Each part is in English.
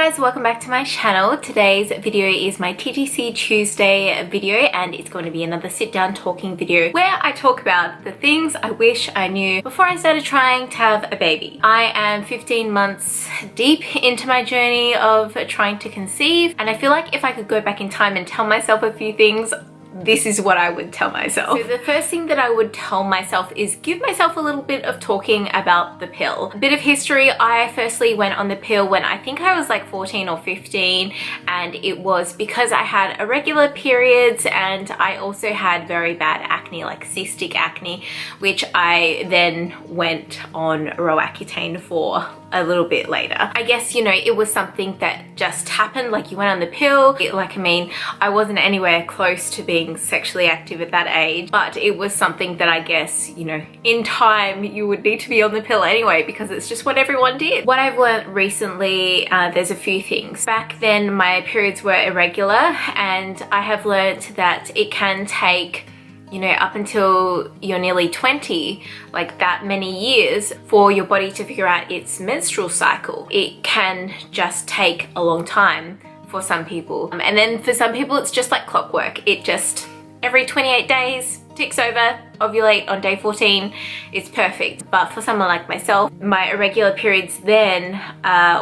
guys, welcome back to my channel. Today's video is my TTC Tuesday video, and it's going to be another sit down talking video where I talk about the things I wish I knew before I started trying to have a baby. I am 15 months deep into my journey of trying to conceive, and I feel like if I could go back in time and tell myself a few things, this is what I would tell myself. So the first thing that I would tell myself is give myself a little bit of talking about the pill. A bit of history, I firstly went on the pill when I think I was like 14 or 15, and it was because I had irregular periods and I also had very bad acne, like cystic acne, which I then went on Roaccutane for a little bit later. I guess, you know, it was something that just happened, like you went on the pill. I wasn't anywhere close to being sexually active at that age, but it was something that I guess, you know, in time you would need to be on the pill anyway because it's just what everyone did. What I've learned recently, there's a few things. Back then my periods were irregular, and I have learned that it can take, you know, up until you're nearly 20, like that many years, for your body to figure out its menstrual cycle. It can just take a long time for some people. And then for some people, it's just like clockwork. It just, every 28 days, ticks over, ovulate on day 14, it's perfect. But for someone like myself, my irregular periods then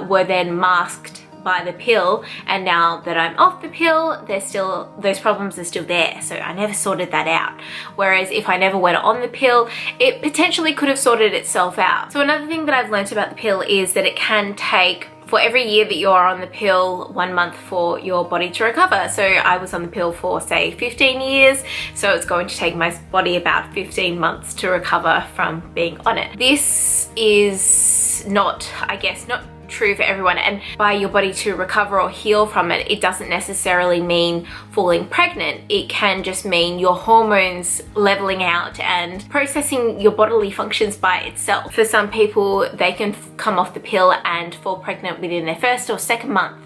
were then masked by the pill, and now that I'm off the pill, those problems are still there, so I never sorted that out. Whereas if I never went on the pill, it potentially could have sorted itself out. So another thing that I've learned about the pill is that it can take, for every year that you're on the pill, 1 month for your body to recover. So I was on the pill for say 15 years, so it's going to take my body about 15 months to recover from being on it. This is not, I guess, not true for everyone, and by your body to recover or heal from it, it doesn't necessarily mean falling pregnant. It can just mean your hormones leveling out and processing your bodily functions by itself. For some people, they can come off the pill and fall pregnant within their first or second month.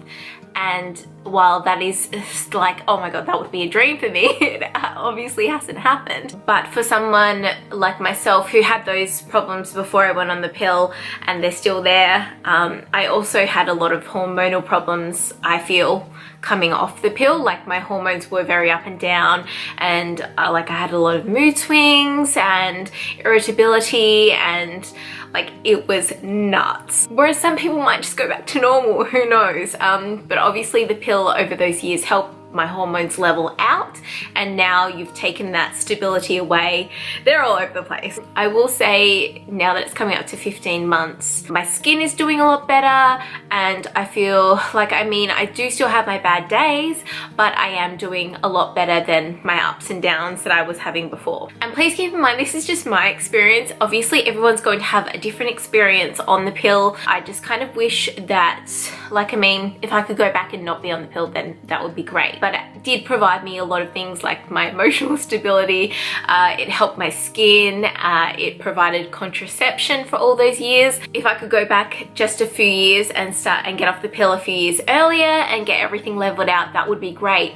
And while that is like, oh my god, that would be a dream for me, it obviously hasn't happened. But for someone like myself who had those problems before I went on the pill and they're still there, I also had a lot of hormonal problems, I feel, coming off the pill. Like my hormones were very up and down, and like I had a lot of mood swings and irritability, and like it was nuts. Whereas some people might just go back to normal, who knows. But obviously the pill over those years helped my hormones level out, and now you've taken that stability away. They're all over the place. I will say, now that it's coming up to 15 months, my skin is doing a lot better, and I feel like, I mean, I do still have my bad days, but I am doing a lot better than my ups and downs that I was having before. And please keep in mind, this is just my experience. Obviously everyone's going to have a different experience on the pill. I just kind of wish that, like, I mean, if I could go back and not be on the pill, then that would be great. But it did provide me a lot of things like my emotional stability. It helped my skin. It provided contraception for all those years. If I could go back just a few years and start and get off the pill a few years earlier and get everything leveled out, that would be great.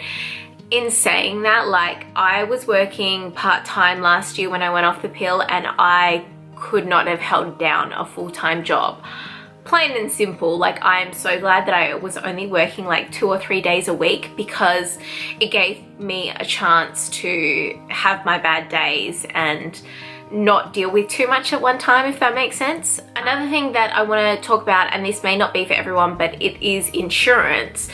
In saying that, like, I was working part-time last year when I went off the pill, and I could not have held down a full-time job. Plain and simple. Like, I am so glad that I was only working like 2 or 3 days a week, because it gave me a chance to have my bad days and not deal with too much at one time, if that makes sense. Another thing that I want to talk about, and this may not be for everyone, but it is insurance.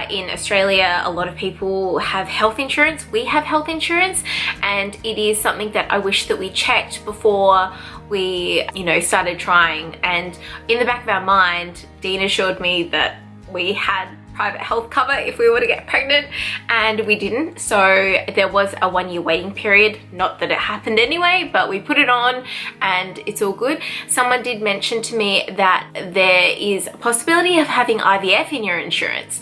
In Australia, a lot of people have health insurance. We have health insurance, and it is something that I wish that we checked before we, you know, started trying. And in the back of our mind, Dean assured me that we had private health cover if we were to get pregnant, and we didn't. So there was a 1 year waiting period. Not that it happened anyway, but we put it on and it's all good. Someone did mention to me that there is a possibility of having IVF in your insurance,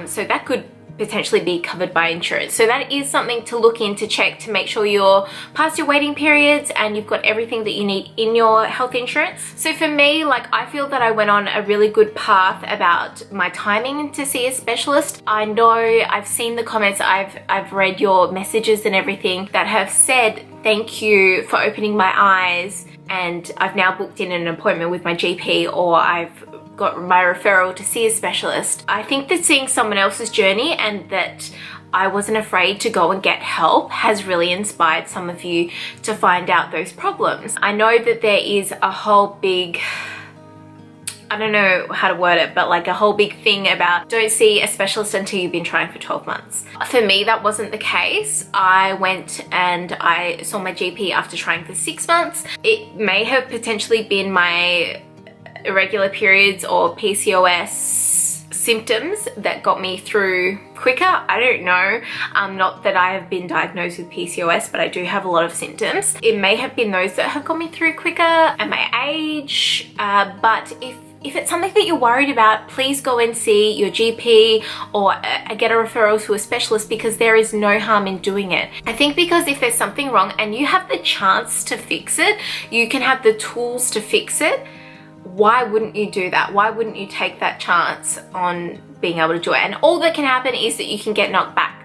so that could potentially be covered by insurance. So that is something to look into, check to make sure you're past your waiting periods and you've got everything that you need in your health insurance. So for me, like, I feel that I went on a really good path about my timing to see a specialist. I know I've seen the comments, I've read your messages and everything that have said thank you for opening my eyes, and I've now booked in an appointment with my GP, or I've got my referral to see a specialist. I think that seeing someone else's journey and that I wasn't afraid to go and get help has really inspired some of you to find out those problems. I know that there is a whole big, I don't know how to word it, but like a whole big thing about don't see a specialist until you've been trying for 12 months. For me, that wasn't the case. I went and I saw my GP after trying for 6 months. It may have potentially been my irregular periods or PCOS symptoms that got me through quicker. I don't know. Not that I have been diagnosed with PCOS, but I do have a lot of symptoms. It may have been those that have got me through quicker at my age, but if it's something that you're worried about, please go and see your GP or get a referral to a specialist, because there is no harm in doing it. I think because if there's something wrong and you have the chance to fix it, you can have the tools to fix it, why wouldn't you do that? Why wouldn't you take that chance on being able to do it? And all that can happen is that you can get knocked back.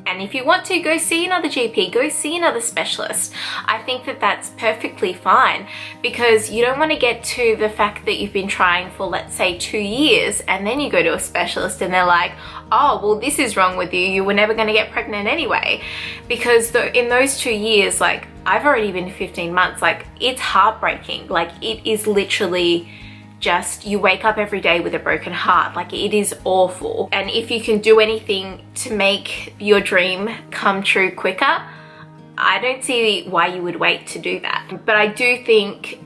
And if you want to, go see another GP, go see another specialist. I think that that's perfectly fine, because you don't want to get to the fact that you've been trying for, let's say, 2 years, and then you go to a specialist and they're like, oh, well, this is wrong with you. You were never going to get pregnant anyway. Because in those 2 years, like, I've already been 15 months. Like, it's heartbreaking. Like, it is literally just, you wake up every day with a broken heart. Like, it is awful. And if you can do anything to make your dream come true quicker, I don't see why you would wait to do that. But I do think,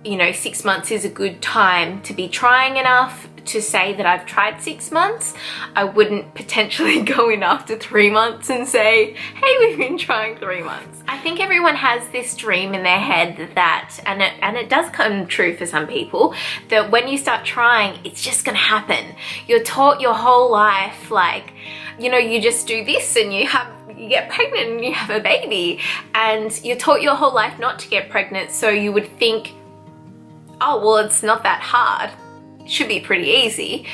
you know, 6 months is a good time to be trying enough to say that I've tried 6 months. I wouldn't potentially go in after 3 months and say, hey, we've been trying 3 months. I think everyone has this dream in their head that, and it does come true for some people, that when you start trying, it's just gonna happen. You're taught your whole life, like, you know, you just do this and you get pregnant and you have a baby, and you're taught your whole life not to get pregnant, so you would think, oh, well, it's not that hard. Should be pretty easy.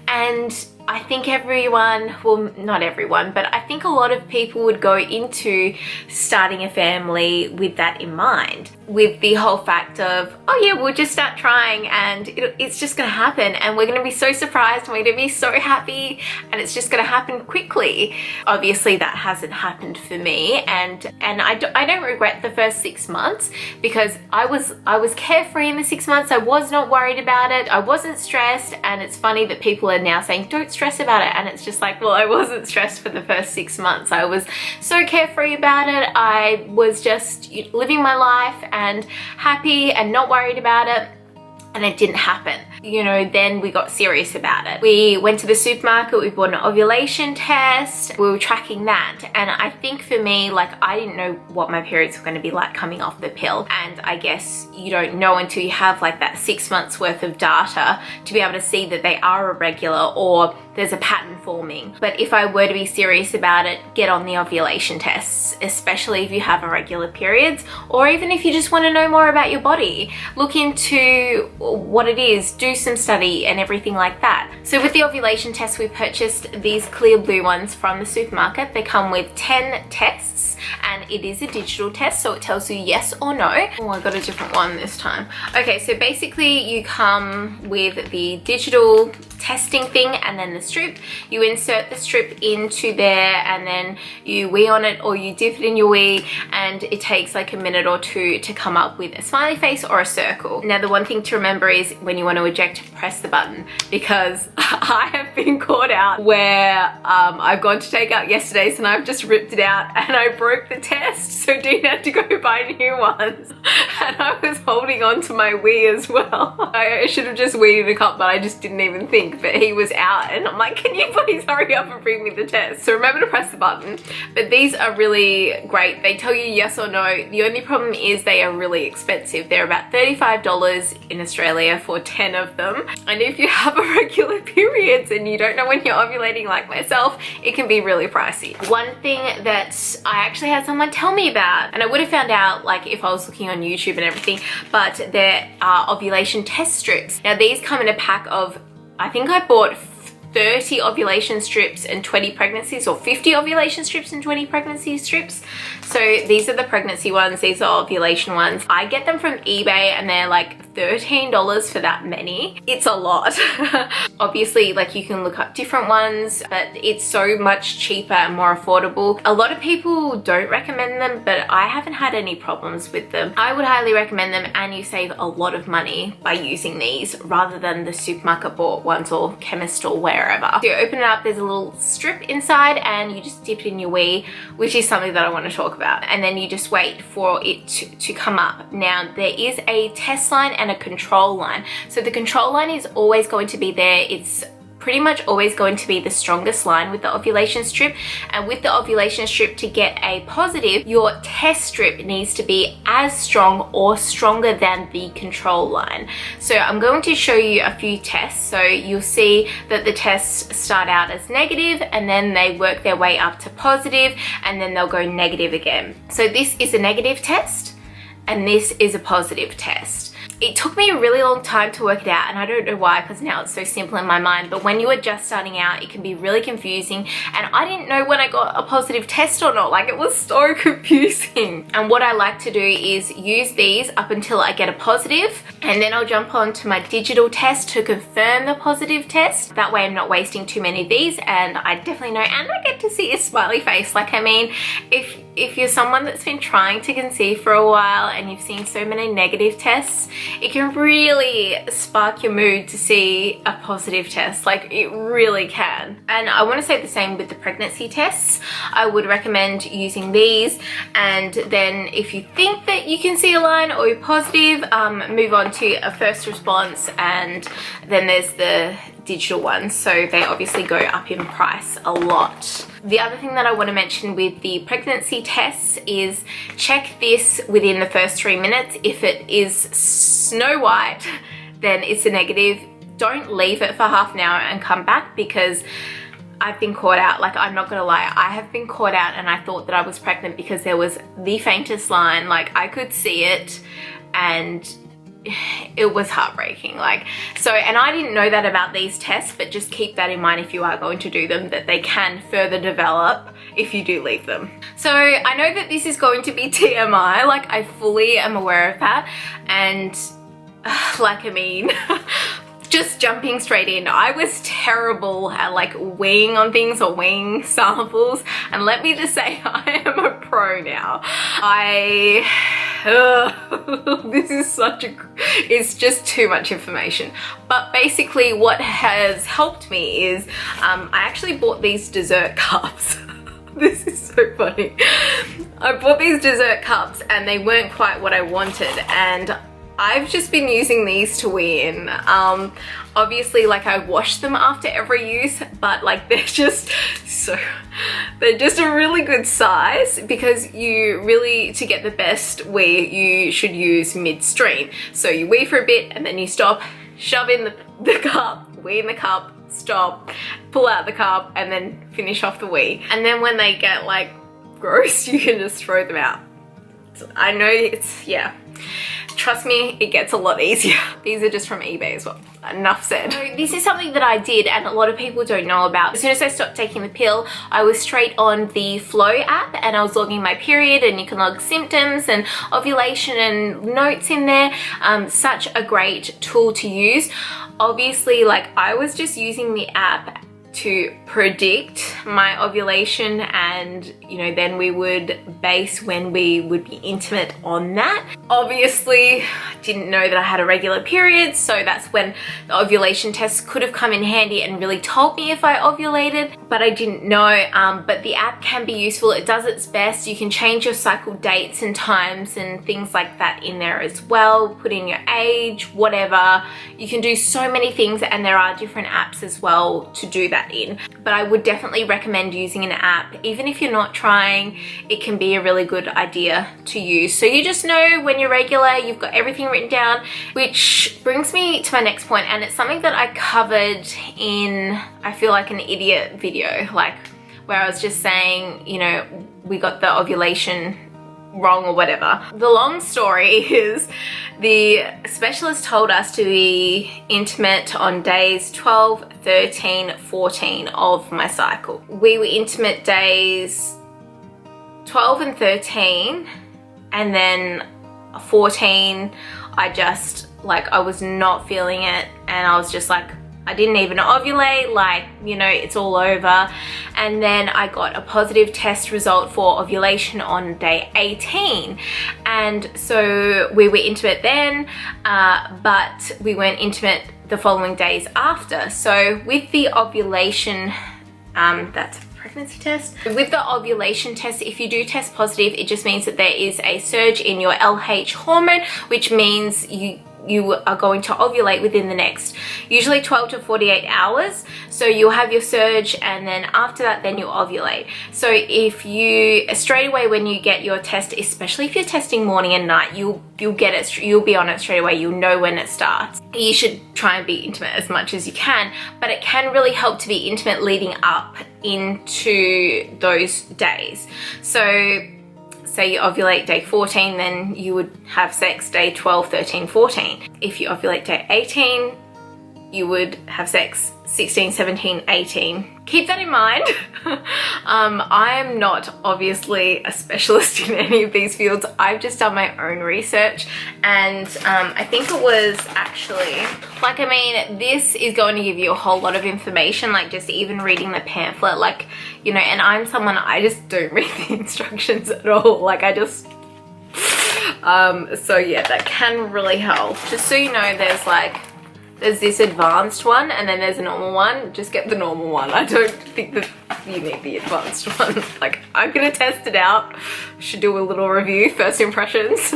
And I think everyone, well, not everyone, but I think a lot of people would go into starting a family with that in mind, with the whole fact of, oh yeah, we'll just start trying and it's just gonna happen, and we're gonna be so surprised and we're gonna be so happy, and it's just gonna happen quickly. Obviously that hasn't happened for me, and I don't regret the first 6 months, because I was carefree in the 6 months. I was not worried about it. I wasn't stressed. And it's funny that people are now saying, don't stress about it. And it's just like, well, I wasn't stressed for the first 6 months. I was so carefree about it. I was just living my life and happy and not worried about it. And it didn't happen. You know, then we got serious about it. We went to the supermarket, we bought an ovulation test, we were tracking that. And I think for me, like, I didn't know what my periods were going to be like coming off the pill. And I guess you don't know until you have like that 6 months worth of data to be able to see that they are irregular or there's a pattern forming. But if I were to be serious about it, get on the ovulation tests, especially if you have irregular periods, or even if you just want to know more about your body. Look into what it is, do some study and everything like that. So with the ovulation test, we purchased these clear blue ones from the supermarket. They come with 10 tests, and it is a digital test, so it tells you yes or no. Oh, I got a different one this time. Okay, so basically you come with the digital testing thing and then the strip. You insert the strip into there and then you wee on it, or you dip it in your wee, and it takes like a minute or two to come up with a smiley face or a circle. Now the one thing to remember is when you want to eject, press the button, because I have been caught out where I've gone to take out yesterday's and I've just ripped it out and I broke the test, so Dean had to go buy new ones. And I was holding on to my wee as well. I should have just weed in a cup, but I just didn't even think. But he was out and I'm like, can you please hurry up and bring me the test? So remember to press the button. But these are really great. They tell you yes or no. The only problem is they are really expensive. They're about $35 in Australia for 10 of them. And if you have irregular periods and you don't know when you're ovulating like myself, it can be really pricey. One thing that I actually had someone tell me about, and I would have found out like if I was looking on YouTube and everything, but there are ovulation test strips. Now these come in a pack of, I think I bought 30 ovulation strips and 20 pregnancies, or 50 ovulation strips and 20 pregnancy strips. So these are the pregnancy ones, these are ovulation ones. I get them from eBay and they're like $13 for that many. It's a lot. Obviously, like, you can look up different ones, but it's so much cheaper and more affordable. A lot of people don't recommend them, but I haven't had any problems with them. I would highly recommend them, and you save a lot of money by using these rather than the supermarket bought ones or chemist or wherever. So you open it up, there's a little strip inside, and you just dip it in your wee, which is something that I want to talk about. And then you just wait for it to come up. Now, there is a test line and a control line. So the control line is always going to be there. It's pretty much always going to be the strongest line with the ovulation strip. And with the ovulation strip, to get a positive, your test strip needs to be as strong or stronger than the control line. So I'm going to show you a few tests. So you'll see that the tests start out as negative, and then they work their way up to positive, and then they'll go negative again. So this is a negative test, and this is a positive test. It took me a really long time to work it out, and I don't know why, because now it's so simple in my mind, but when you are just starting out, it can be really confusing, and I didn't know when I got a positive test or not. Like, it was so confusing. And what I like to do is use these up until I get a positive, and then I'll jump on to my digital test to confirm the positive test. That way I'm not wasting too many of these, and I definitely know, and I get to see a smiley face. Like, I mean, if you're someone that's been trying to conceive for a while and you've seen so many negative tests, it can really spark your mood to see a positive test. Like, it really can. And I want to say the same with the pregnancy tests. I would recommend using these, and then if you think that you can see a line or you're positive, move on to a first response, and then there's the digital ones, so they obviously go up in price a lot. The other thing that I want to mention with the pregnancy tests is check this within the first 3 minutes. If it is snow white, then it's a negative. Don't leave it for half an hour and come back, because I've been caught out. Like, I'm not gonna lie, I have been caught out, and I thought that I was pregnant because there was the faintest line. Like, I could see it, and it was heartbreaking. Like, so, and I didn't know that about these tests, but just keep that in mind if you are going to do them, that they can further develop if you do leave them. So I know that this is going to be TMI, like, I fully am aware of that, and like, I mean, just jumping straight in, I was terrible at like weighing on things or weighing samples, and let me just say, I am a pro now. This is such a, it's just too much information. But basically what has helped me is I actually bought these dessert cups. This is so funny. I bought these dessert cups and they weren't quite what I wanted, and I've just been using these to wee in. Obviously, like, I wash them after every use, but like, they're just a really good size, because you really, to get the best wee, you should use midstream. So you wee for a bit and then you stop, shove in the cup, wee in the cup, stop, pull out the cup, and then finish off the wee. And then when they get like gross, you can just throw them out. So I know it's, yeah. Trust me, it gets a lot easier. These are just from eBay as well. Enough said. So this is something that I did and a lot of people don't know about. As soon as I stopped taking the pill, I was straight on the Flow app, and I was logging my period, and you can log symptoms and ovulation and notes in there. Such a great tool to use. Obviously, like, I was just using the app to predict my ovulation, and you know, then we would base when we would be intimate on that. Obviously, I didn't know that I had a regular period, so that's when the ovulation test could have come in handy and really told me if I ovulated, but I didn't know. But the app can be useful. It does its best. You can change your cycle dates and times and things like that in there as well, put in your age, whatever. You can do so many things, and there are different apps as well to do that in. But I would definitely recommend using an app. Even if you're not trying, it can be a really good idea to use. So you just know when you're regular, you've got everything written down, which brings me to my next point, and it's something that I covered in, I feel like, an idiot video, like where I was just saying, you know, we got the ovulation wrong or whatever. The long story is the specialist told us to be intimate on days 12, 13, 14 of my cycle. We were intimate days 12 and 13, and then 14 I just like I was not feeling it, and I was just like, I didn't even ovulate, like, you know, it's all over. And then I got a positive test result for ovulation on day 18. And so we were intimate then, but we weren't intimate the following days after. So with the ovulation, that's a pregnancy test. With the ovulation test, if you do test positive, it just means that there is a surge in your LH hormone, which means you are going to ovulate within the next usually 12 to 48 hours. So you'll have your surge, and then after that, then you'll ovulate. So if you straight away when you get your test, especially if you're testing morning and night, you'll get it, you'll be on it straight away, you'll know when it starts. You should try and be intimate as much as you can, but it can really help to be intimate leading up into those days. So say you ovulate day 14, then you would have sex day 12, 13, 14. If you ovulate day 18, you would have sex 16, 17, 18. Keep that in mind. I am not obviously a specialist in any of these fields. I've just done my own research, and I think it was actually, like, I mean, this is going to give you a whole lot of information, like just even reading the pamphlet, like, you know, and I'm someone, I just don't read the instructions at all. Like, I just, so yeah, that can really help. Just so you know, there's this advanced one, and then there's a normal one. Just get the normal one. I don't think that you need the advanced one. Like, I'm gonna test it out. Should do a little review, first impressions.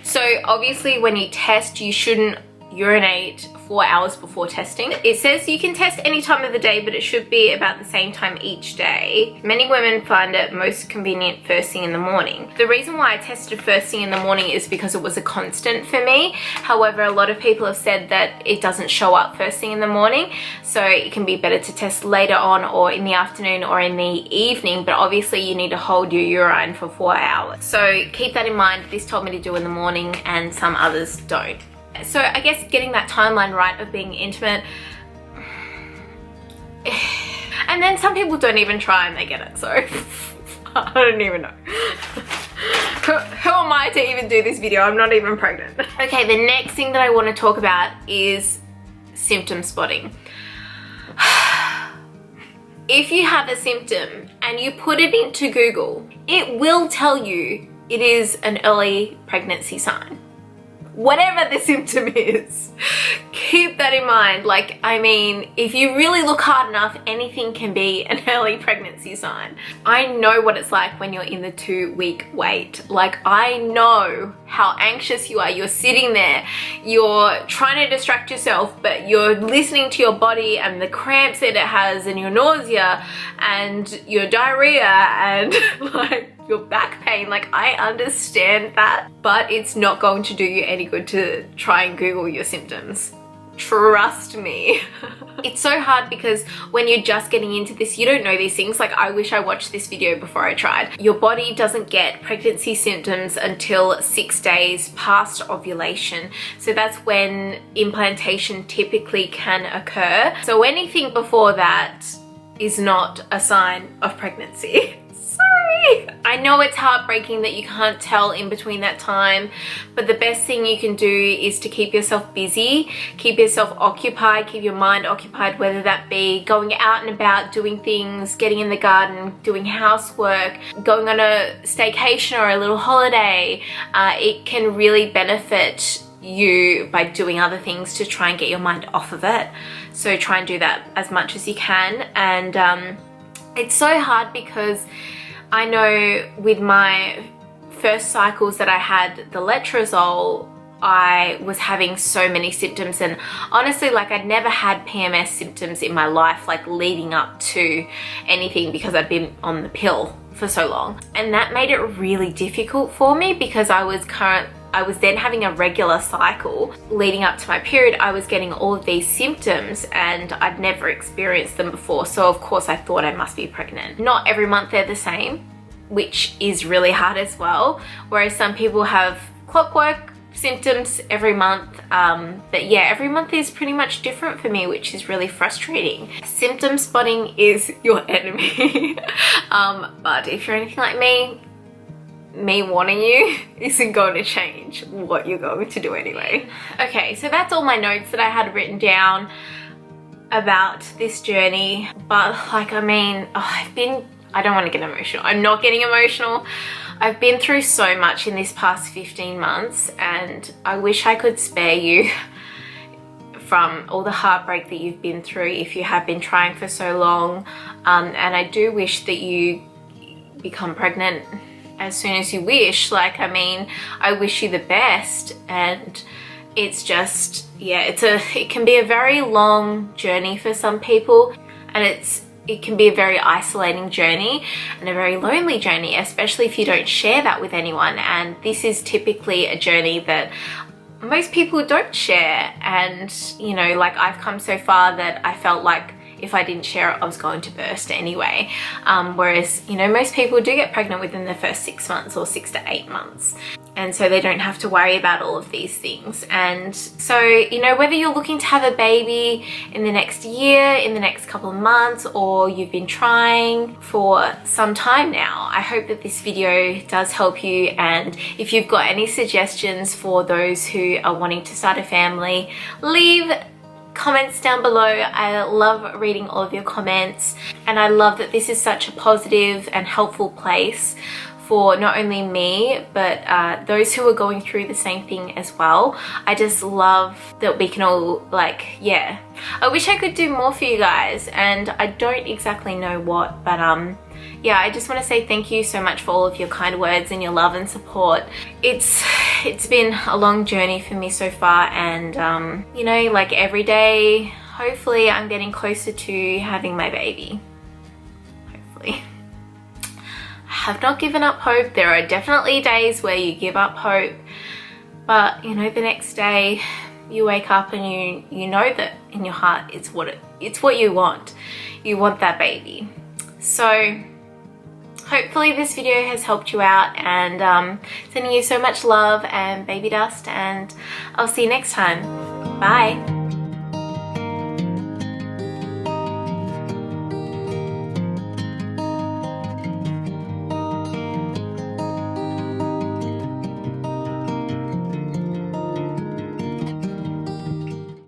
So obviously when you test, you shouldn't urinate 4 hours before testing. It says you can test any time of the day, but it should be about the same time each day. Many women find it most convenient first thing in the morning. The reason why I tested first thing in the morning is because it was a constant for me. However, a lot of people have said that it doesn't show up first thing in the morning, so it can be better to test later on, or in the afternoon, or in the evening, but obviously you need to hold your urine for 4 hours. So keep that in mind. This told me to do in the morning, and some others don't. So I guess getting that timeline right of being intimate, and then some people don't even try and they get it, so I don't even know. Who am I to even do this video? I'm not even pregnant. Okay, the next thing that I want to talk about is symptom spotting. If you have a symptom and you put it into Google, it will tell you it is an early pregnancy sign. Whatever the symptom is, keep that in mind. Like, I mean, if you really look hard enough, anything can be an early pregnancy sign. I know what it's like when you're in the 2-week wait. Like, I know how anxious you are. You're sitting there, you're trying to distract yourself, but you're listening to your body and the cramps that it has, and your nausea and your diarrhea and like your back pain. Like, I understand that, but it's not going to do you any good to try and Google your symptoms. Trust me. It's so hard because when you're just getting into this, you don't know these things. Like, I wish I watched this video before I tried. Your body doesn't get pregnancy symptoms until 6 days past ovulation. So that's when implantation typically can occur. So anything before that is not a sign of pregnancy. Sorry. I know it's heartbreaking that you can't tell in between that time, but the best thing you can do is to keep yourself busy, keep yourself occupied, keep your mind occupied, whether that be going out and about, doing things, getting in the garden, doing housework, going on a staycation or a little holiday. It can really benefit you by doing other things to try and get your mind off of it. So try and do that as much as you can. And it's so hard because I know with my first cycles that I had the letrozole, I was having so many symptoms, and honestly, like, I'd never had PMS symptoms in my life, like leading up to anything, because I'd been on the pill for so long. And that made it really difficult for me because I was then having a regular cycle. Leading up to my period, I was getting all of these symptoms and I'd never experienced them before. So of course I thought I must be pregnant. Not every month they're the same, which is really hard as well. Whereas some people have clockwork symptoms every month. But yeah, every month is pretty much different for me, which is really frustrating. Symptom spotting is your enemy. But if you're anything like me, me wanting you isn't going to change what you're going to do anyway. Okay, so that's all my notes that I had written down about this journey. But like, I mean, I don't want to get emotional. I'm not getting emotional. I've been through so much in this past 15 months, and I wish I could spare you from all the heartbreak that you've been through if you have been trying for so long. And I do wish that you become pregnant as soon as you wish. Like, I mean, I wish you the best, and it's just, yeah, it can be a very long journey for some people, and it can be a very isolating journey and a very lonely journey, especially if you don't share that with anyone. And this is typically a journey that most people don't share. And you know, like, I've come so far that I felt like if I didn't share it, I was going to burst anyway. Whereas, you know, most people do get pregnant within the first 6 months or 6 to 8 months. And so they don't have to worry about all of these things. And so, you know, whether you're looking to have a baby in the next year, in the next couple of months, or you've been trying for some time now, I hope that this video does help you. And if you've got any suggestions for those who are wanting to start a family, leave comments down below. I love reading all of your comments, and I love that this is such a positive and helpful place for not only me, but those who are going through the same thing as well. I just love that we can all, like, yeah, I wish I could do more for you guys, and I don't exactly know what, but yeah, I just want to say thank you so much for all of your kind words and your love and support. It's been a long journey for me so far, and you know, like, every day, hopefully I'm getting closer to having my baby. Hopefully. I have not given up hope. There are definitely days where you give up hope, but you know, the next day you wake up and you know that in your heart it's what you want. You want that baby. So hopefully this video has helped you out, and sending you so much love and baby dust, and I'll see you next time. Bye.